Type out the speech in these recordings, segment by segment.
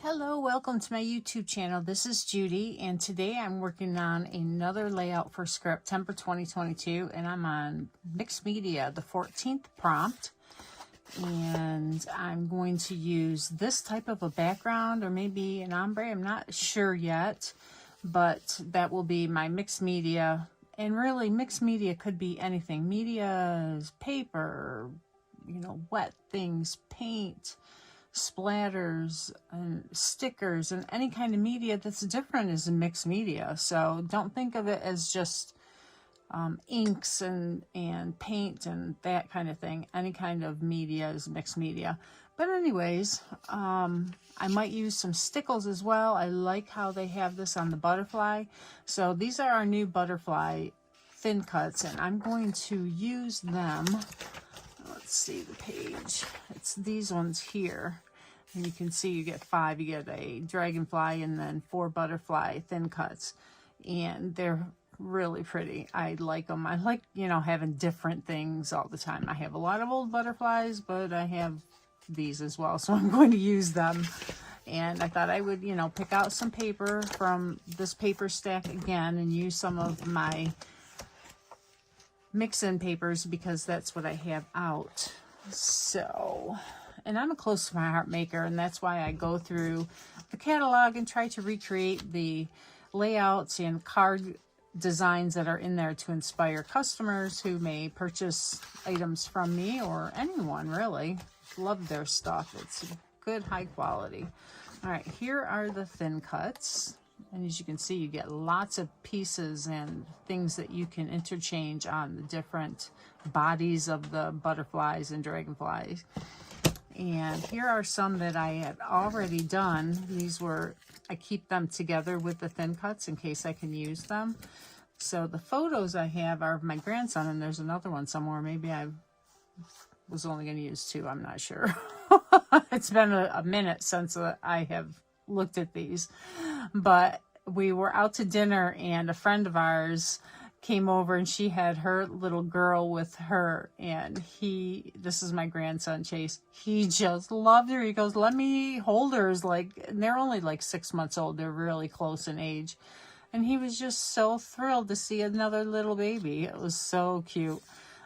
Hello, welcome to my YouTube channel. This is Judy, and today I'm working on another layout for Scraptember 2022, and I'm on mixed media, the 14th prompt, and I'm going to use this type of a background or maybe an ombre. I'm not sure yet, but that will be my mixed media. And really, mixed media could be anything. Media is paper, wet things, paint, splatters and stickers, and any kind of media that's different is a mixed media. So don't think of it as just inks and paint and that kind of thing. Any kind of media is mixed media. But anyways, I might use some stickles as well. I like how they have this on the butterfly. So these are our new butterfly thin cuts, and I'm going to use them. Let's see the page. It's these ones here. And you can see you get 5. You get a dragonfly and then 4 butterfly thin cuts. And they're really pretty. I like them. I like, having different things all the time. I have a lot of old butterflies, but I have these as well. So I'm going to use them. And I thought I would, pick out some paper from this paper stack again and use some of my mix-in papers because that's what I have out. So, and I'm a close to my heart maker, and that's why I go through the catalog and try to recreate the layouts and card designs that are in there to inspire customers who may purchase items from me, or anyone really. Love their stuff. It's good, high quality. All right, here are the thin cuts. And as you can see, you get lots of pieces and things that you can interchange on the different bodies of the butterflies and dragonflies. And here are some that I had already done. These were, I keep them together with the thin cuts in case I can use them. So the photos I have are of my grandson, and there's another one somewhere. Maybe I was only going to use 2. I'm not sure. It's been a minute since I have looked at these. But we were out to dinner, and a friend of ours came over, and she had her little girl with her, and this is my grandson Chase, he just loved her. He goes, let me hold her. And they're only like 6 months old. They're really close in age, and he was just so thrilled to see another little baby. It was so cute.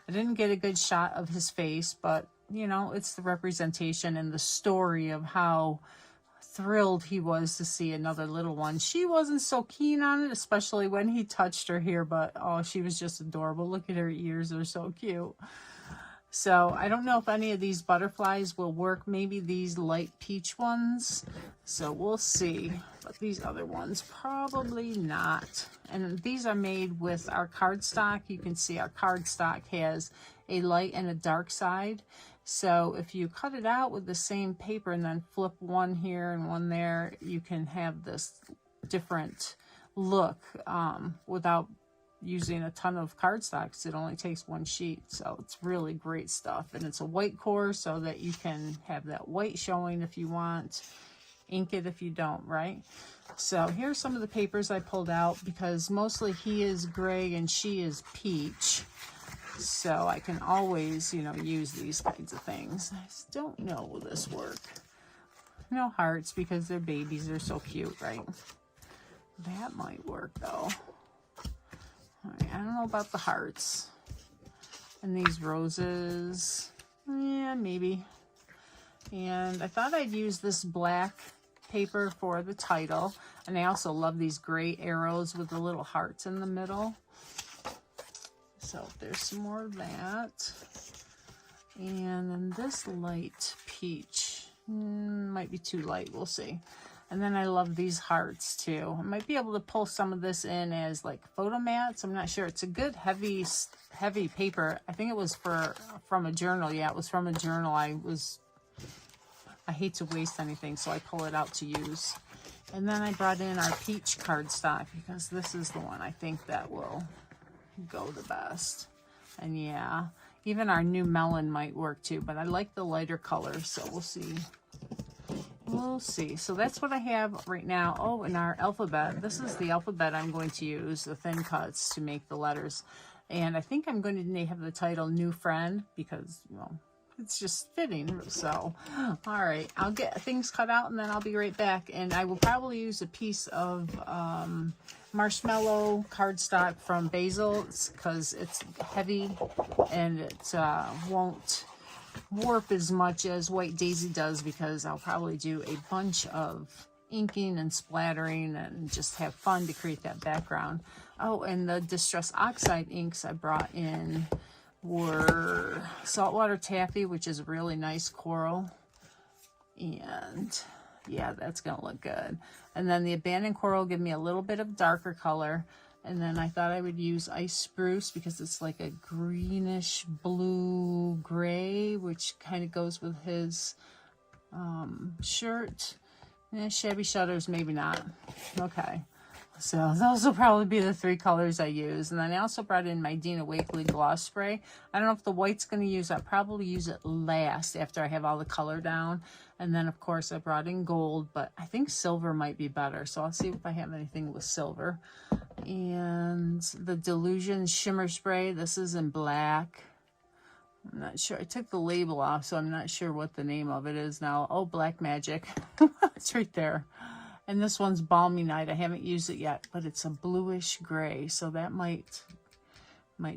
I didn't get a good shot of his face, but it's the representation and the story of how thrilled he was to see another little one. She wasn't so keen on it, especially when he touched her here, but oh, she was just adorable. Look at her ears, they're so cute. So I don't know if any of these butterflies will work. Maybe these light peach ones, so we'll see. But these other ones, probably not. And these are made with our cardstock. You can see our cardstock has a light and a dark side. So if you cut it out with the same paper and then flip one here and one there, you can have this different look without using a ton of cardstock, because it only takes 1 sheet. So it's really great stuff. And it's a white core so that you can have that white showing if you want, ink it if you don't, right? So here's some of the papers I pulled out, because mostly he is gray and she is peach. So I can always, use these kinds of things. I just don't know, will this work? No hearts, because they're babies. They're so cute, right? That might work, though. All right, I don't know about the hearts. And these roses. Yeah, maybe. And I thought I'd use this black paper for the title. And I also love these gray arrows with the little hearts in the middle. So there's some more of that. And then this light peach might be too light, we'll see. And then I love these hearts too. I might be able to pull some of this in as like photo mats. I'm not sure. It's a good heavy paper. I think it was from a journal. Yeah, it was from a journal. I hate to waste anything, so I pull it out to use. And then I brought in our peach cardstock, because this is the one I think that will go the best. And yeah, even our new melon might work too, but I like the lighter color, so we'll see. We'll see. So that's what I have right now. Oh, and our alphabet. This is the alphabet I'm going to use, the thin cuts, to make the letters. And I think I'm going to have the title New Friend, because, it's just fitting. So, all right, I'll get things cut out and then I'll be right back. And I will probably use a piece of marshmallow cardstock from Basil because it's heavy and it won't warp as much as White Daisy does, because I'll probably do a bunch of inking and splattering and just have fun to create that background. Oh, and the Distress Oxide inks I brought in were Saltwater Taffy, which is a really nice coral. And yeah, that's gonna look good. And then the Abandoned Coral give me a little bit of darker color. And then I thought I would use Ice Spruce because it's like a greenish blue gray, which kind of goes with his shirt. Shabby Shutters, maybe not. Okay. So those will probably be the 3 colors I use. And then I also brought in my Dina Wakley gloss spray. I don't know if the white's going to use. I'll probably use it last after I have all the color down. And then, of course, I brought in gold, but I think silver might be better. So I'll see if I have anything with silver. And the Delusion shimmer spray. This is in black. I'm not sure. I took the label off, so I'm not sure what the name of it is now. Oh, Black Magic. It's right there. And this one's Balmy Night. I haven't used it yet, but it's a bluish gray, so that might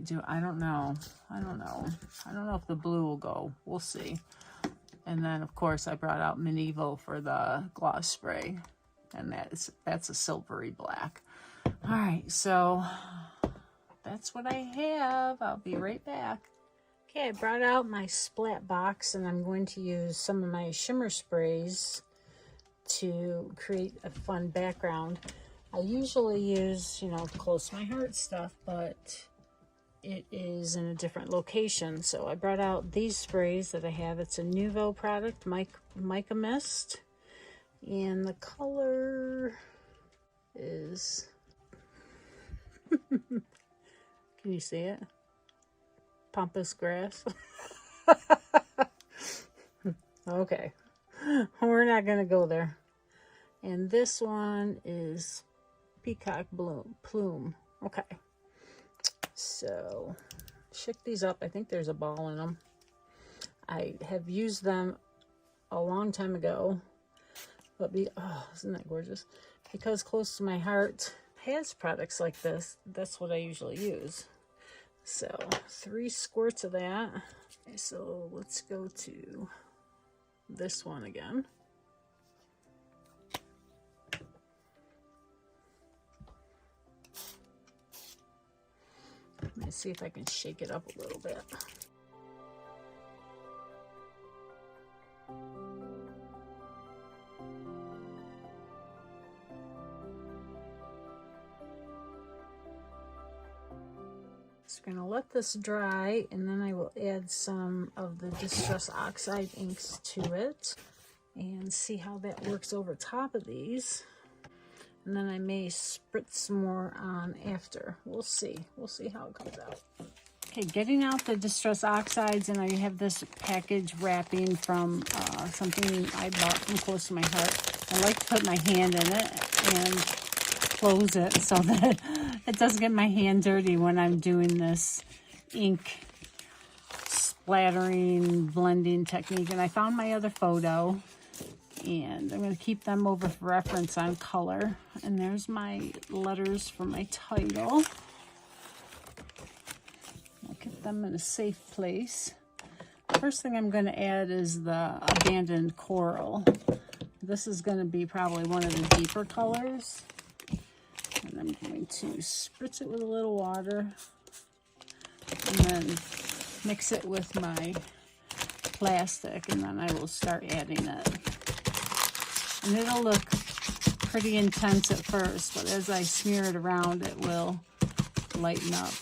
do. I don't know. I don't know if the blue will go. We'll see. And then, of course, I brought out Medieval for the gloss spray, and that's a silvery black. All right, so that's what I have. I'll be right back. Okay, I brought out my splat box, and I'm going to use some of my shimmer sprays to create a fun background. I usually use, you know, close to my heart stuff, but it is in a different location. So I brought out these sprays that I have. It's a Nuvo product, Mica Mist, and the color is can you see it? Pampas grass. Okay, we're not gonna go there. And this one is Peacock Plume. Okay, so shake these up. I think there's a ball in them. I have used them a long time ago, but oh, isn't that gorgeous? Because Close to My Heart has products like this, that's what I usually use. So 3 squirts of that. Okay, so let's go to this one again. Let me see if I can shake it up a little bit. Just going to let this dry, and then I will add some of the Distress Oxide inks to it and see how that works over top of these. And then I may spritz some more on after. We'll see. We'll see how it comes out. Okay, getting out the Distress Oxides, and I have this package wrapping from something I bought from Close to My Heart. I like to put my hand in it and close it so that it doesn't get my hand dirty when I'm doing this ink splattering, blending technique. And I found my other photo, and I'm going to keep them over for reference on color. And there's my letters for my title. I'll keep them in a safe place. First thing I'm going to add is the Abandoned Coral. This is going to be probably one of the deeper colors. And I'm going to spritz it with a little water and then mix it with my plastic, and then I will start adding it. And it'll look pretty intense at first, but as I smear it around, it will lighten up.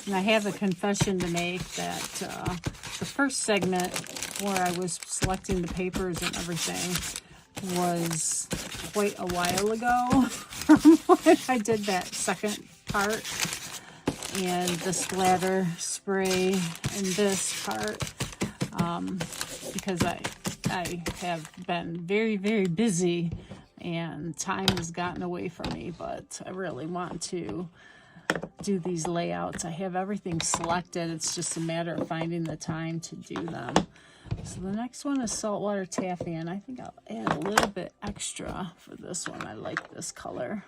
And I have a confession to make that the first segment where I was selecting the papers and everything was quite a while ago from when I did that second part. And the splatter spray in this part, because I have been very, very busy and time has gotten away from me, but I really want to do these layouts. I have everything selected. It's just a matter of finding the time to do them. So the next one is saltwater taffy, and I think I'll add a little bit extra for this one. I like this color.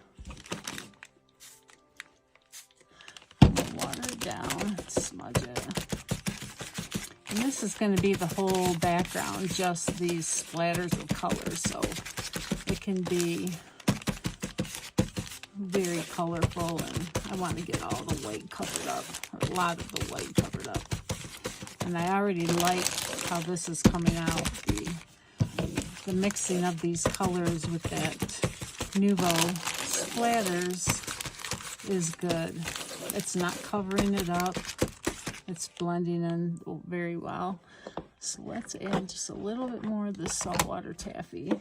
Water it down, smudge it. And this is going to be the whole background, just these splatters of color, so it can be very colorful, and I want to get all the white covered up, or a lot of the white covered up. And I already like how this is coming out, the mixing of these colors with that Nuvo splatters is good. It's not covering it up. It's blending in very well. So let's add just a little bit more of this saltwater taffy.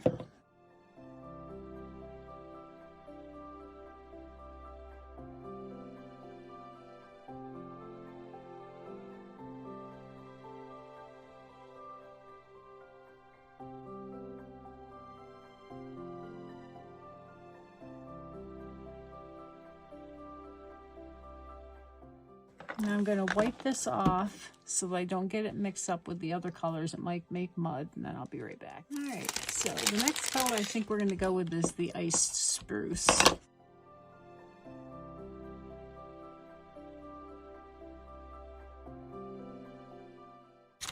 Now I'm going to wipe this off so I don't get it mixed up with the other colors. It might make mud, and then I'll be right back. All right, so the next color I think we're going to go with is the iced spruce.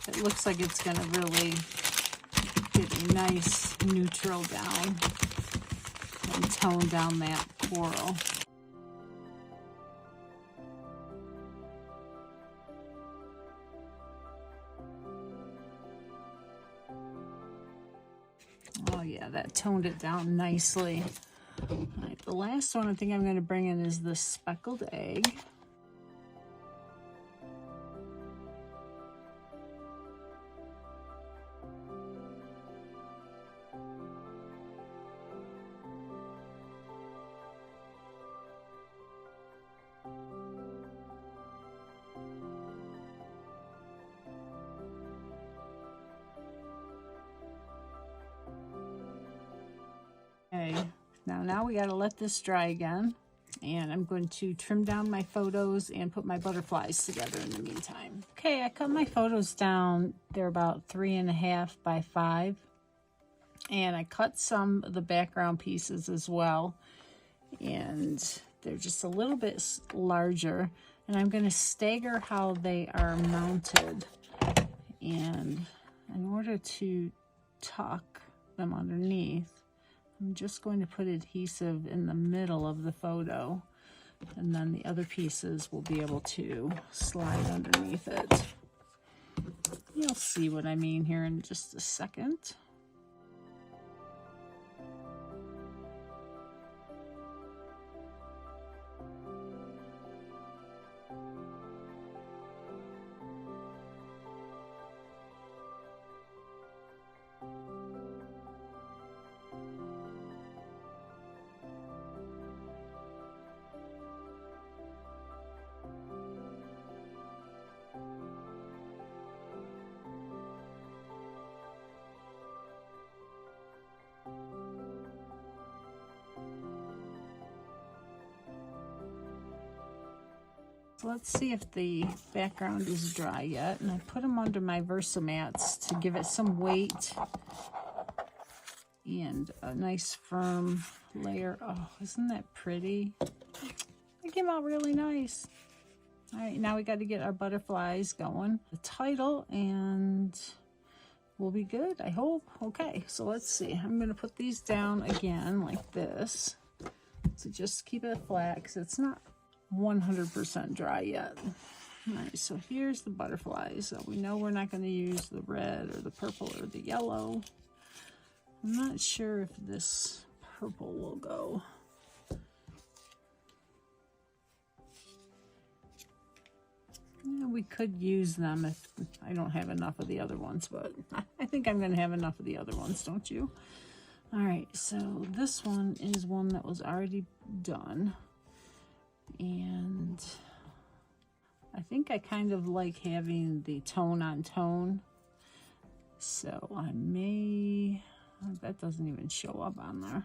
It looks like it's going to really get a nice neutral down and tone down that coral. Oh yeah, that toned it down nicely. All right, the last one I think I'm going to bring in is the speckled egg. Okay, now we got to let this dry again, and I'm going to trim down my photos and put my butterflies together in the meantime. Okay, I cut my photos down. They're about 3.5 by 5, and I cut some of the background pieces as well, and they're just a little bit larger, and I'm going to stagger how they are mounted, and in order to tuck them underneath, I'm just going to put adhesive in the middle of the photo, and then the other pieces will be able to slide underneath it. You'll see what I mean here in just a second. So let's see if the background is dry yet, and I put them under my Versamats to give it some weight and a nice firm layer. Oh, isn't that pretty? It came out really nice. All right, now we got to get our butterflies going. The title, and we'll be good, I hope. Okay, so let's see. I'm going to put these down again like this. So just keep it flat because it's not 100% dry yet. All right, so here's the butterflies. So we know we're not going to use the red or the purple or the yellow. I'm not sure if this purple will go. Yeah, we could use them if I don't have enough of the other ones, but I think I'm going to have enough of the other ones, don't you? All right, so this one is one that was already done. And I think I kind of like having the tone on tone. So I may, that doesn't even show up on there.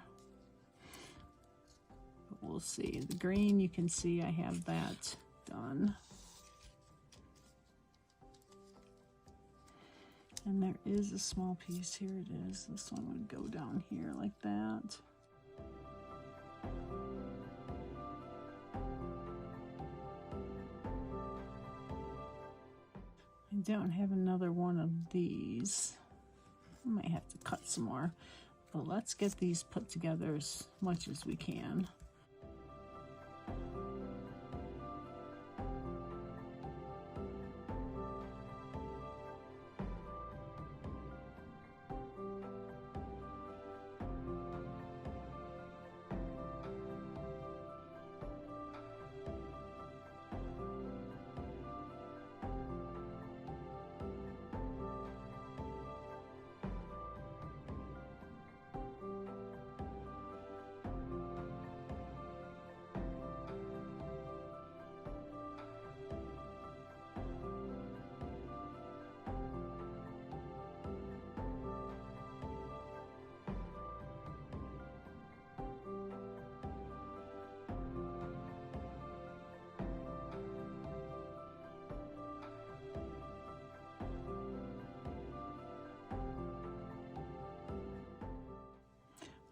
we'll see. The green, you can see I have that done. And there is a small piece, here it is. This one would go down here like that. I don't have another one of these. I might have to cut some more, but let's get these put together as much as we can.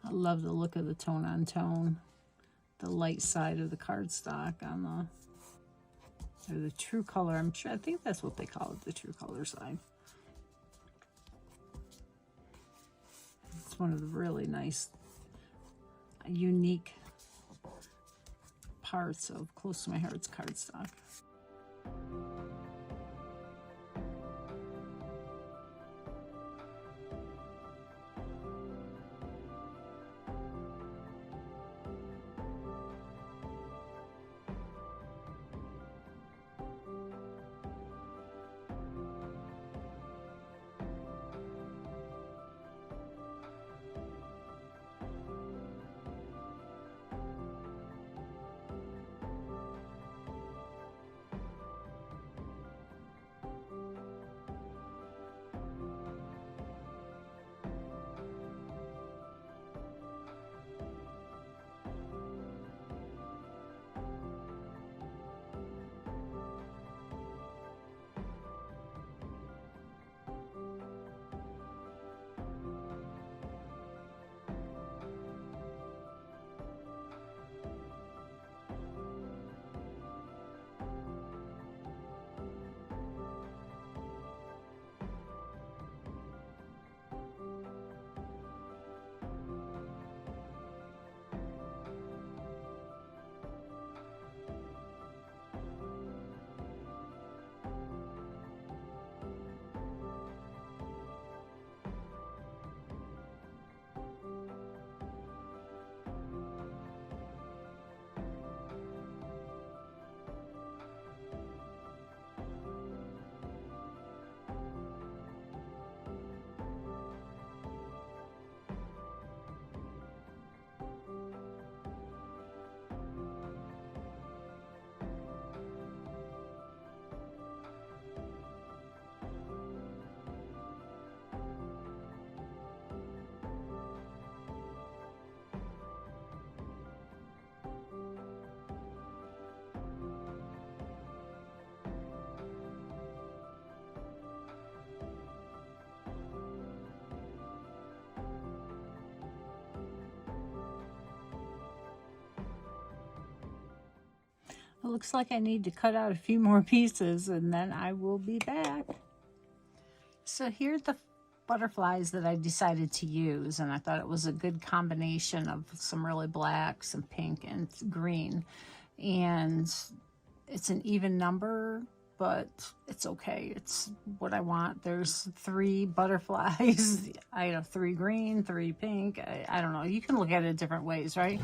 I love the look of the tone on tone, the light side of the cardstock on the, or the true color. I'm sure, I think that's what they call it, the true color side. It's one of the really nice, unique parts of Close to My Heart's cardstock. It looks like I need to cut out a few more pieces and then I will be back. So here are the butterflies that I decided to use, and I thought it was a good combination of some really black, some pink, and green. And it's an even number, but it's okay. It's what I want. There's 3 butterflies. I have 3 green, 3 pink. I don't know. You can look at it different ways, right?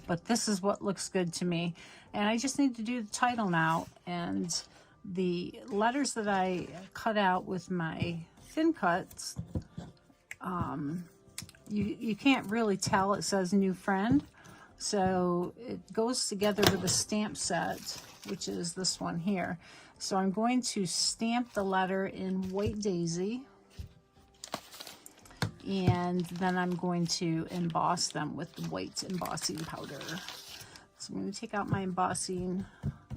But this is what looks good to me. And I just need to do the title now. And the letters that I cut out with my thin cuts, you can't really tell. It says new friend. So it goes together with a stamp set, which is this one here. So I'm going to stamp the letter in White Daisy, and then I'm going to emboss them with the white embossing powder. So I'm going to take out my embossing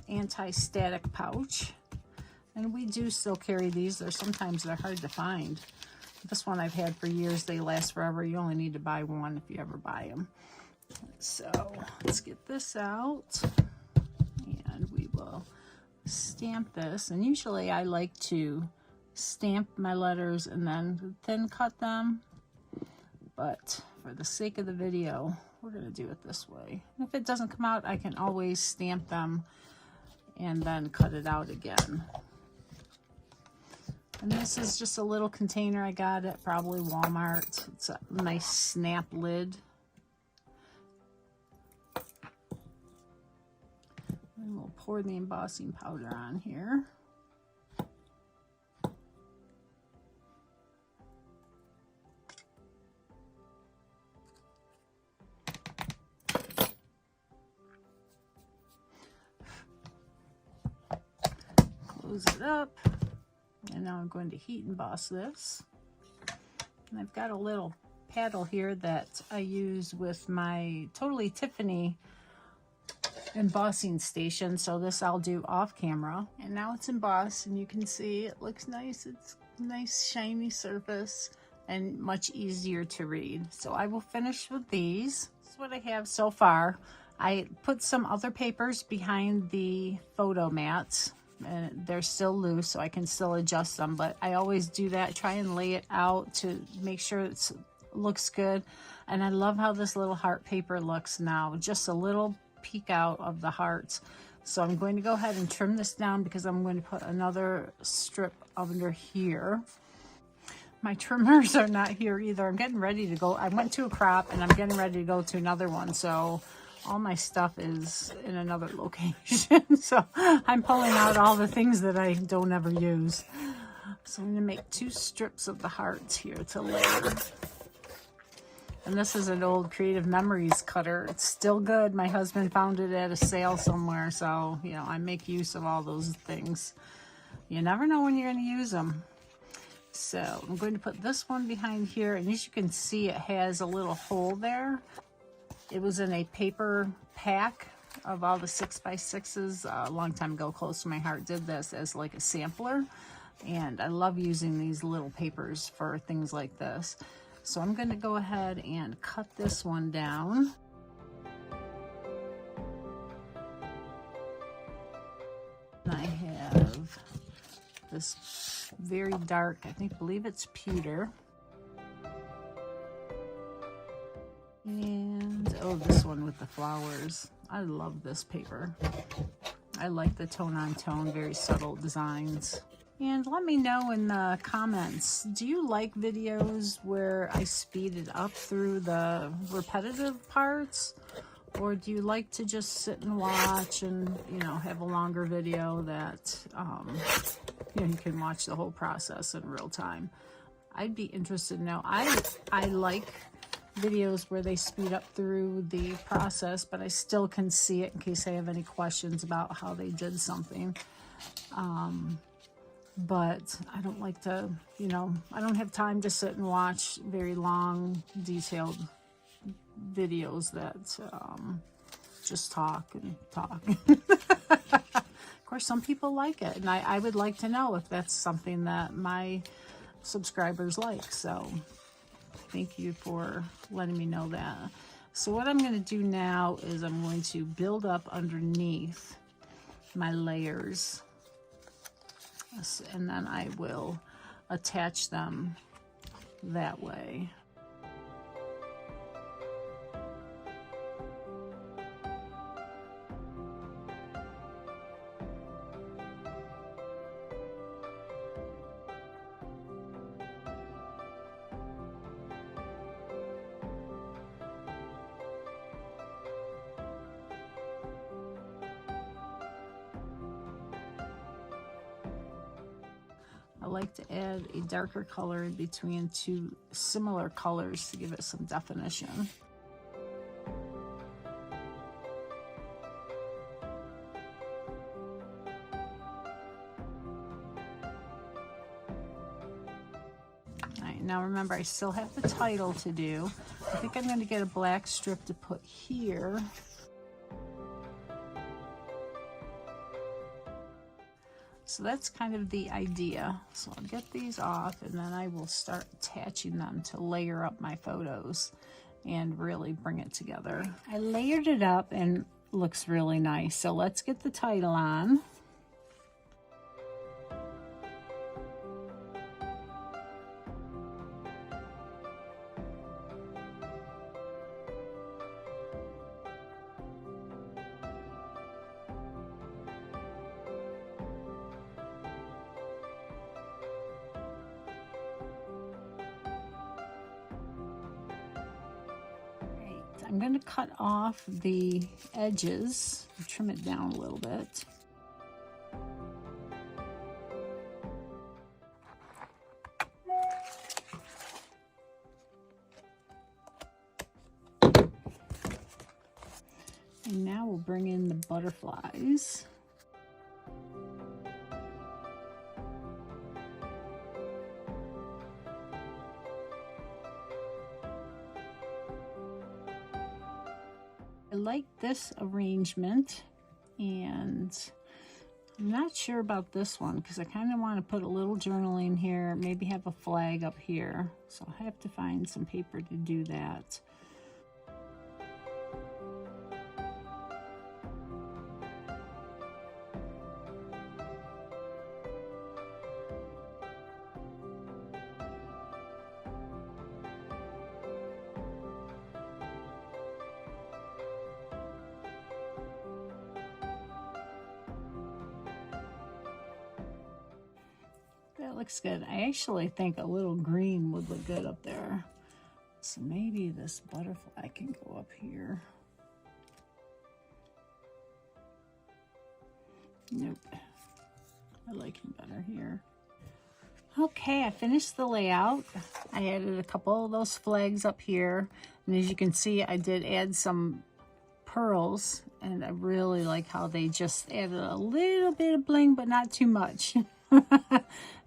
anti-static pouch. And we do still carry these. Sometimes they're hard to find. This one I've had for years. They last forever. You only need to buy one if you ever buy them. So let's get this out. And we will stamp this. And usually I like to stamp my letters and then thin cut them. But for the sake of the video, we're going to do it this way. And if it doesn't come out, I can always stamp them and then cut it out again. And this is just a little container I got at probably Walmart. It's a nice snap lid. And we'll pour the embossing powder on here. Close it up. And now I'm going to heat emboss this. And I've got a little paddle here that I use with my Totally Tiffany embossing station. So this I'll do off camera. And now it's embossed and you can see it looks nice. It's a nice shiny surface and much easier to read. So I will finish with these. This is what I have so far. I put some other papers behind the photo mats. And they're still loose, so I can still adjust them, but I always do that, try and lay it out to make sure it looks good. And I love how this little heart paper looks now, just a little peek out of the hearts. So I'm going to go ahead and trim this down because I'm going to put another strip under here. My trimmers are not here either. I'm getting ready to go. I went to a crop and I'm getting ready to go to another one, so all my stuff is in another location. So I'm pulling out all the things that I don't ever use. So I'm going to make 2 strips of the hearts here to layer. And this is an old Creative Memories cutter. It's still good. My husband found it at a sale somewhere. So, you know, I make use of all those things. You never know when you're going to use them. So I'm going to put this one behind here. And as you can see, it has a little hole there. It was in a paper pack of all the 6x6s a long time ago. Close to My Heart did this as like a sampler. And I love using these little papers for things like this. So I'm going to go ahead and cut this one down. And I have this very dark, I believe it's pewter. And, oh, this one with the flowers. I love this paper. I like the tone-on-tone, very subtle designs. And let me know in the comments, do you like videos where I speed it up through the repetitive parts? Or do you like to just sit and watch and, you know, have a longer video that, you know, you can watch the whole process in real time? I'd be interested to know. I like videos where they speed up through the process, but I still can see it in case I have any questions about how they did something. But I don't like to, you know, I don't have time to sit and watch very long, detailed videos that just talk and talk. Of course, some people like it, and I would like to know if that's something that my subscribers like. So thank you for letting me know that. So what I'm going to do now is I'm going to build up underneath my layers. And then I will attach them that way. I like to add a darker color in between 2 similar colors to give it some definition. Alright, now remember I still have the title to do. I think I'm going to get a black strip to put here. So that's kind of the idea. So I'll get these off and then I will start attaching them to layer up my photos and really bring it together. I layered it up and it looks really nice. So let's get the title on. I'm going to cut off the edges, trim it down a little bit. And now we'll bring in the butterflies. I like this arrangement, and I'm not sure about this one because I kind of want to put a little journaling here, maybe have a flag up here. So I have to find some paper to do that. That looks good. I actually think a little green would look good up there. So maybe this butterfly can go up here. Nope. I like him better here. Okay, I finished the layout. I added a couple of those flags up here. And as you can see, I did add some pearls. And I really like how they just added a little bit of bling, but not too much.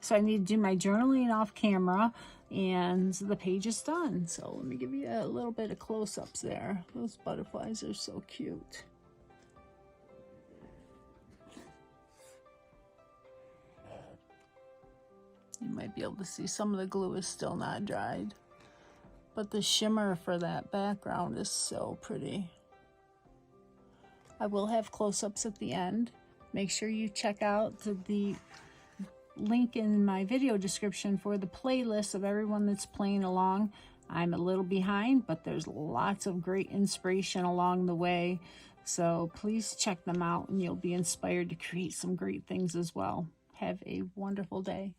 So I need to do my journaling off camera and the page is done. So let me give you a little bit of close-ups there. Those butterflies are so cute. You might be able to see some of the glue is still not dried, but the shimmer for that background is so pretty. I will have close-ups at the end. Make sure you check out the link in my video description for the playlist of everyone that's playing along. I'm a little behind, but there's lots of great inspiration along the way. So please check them out and you'll be inspired to create some great things as well. Have a wonderful day.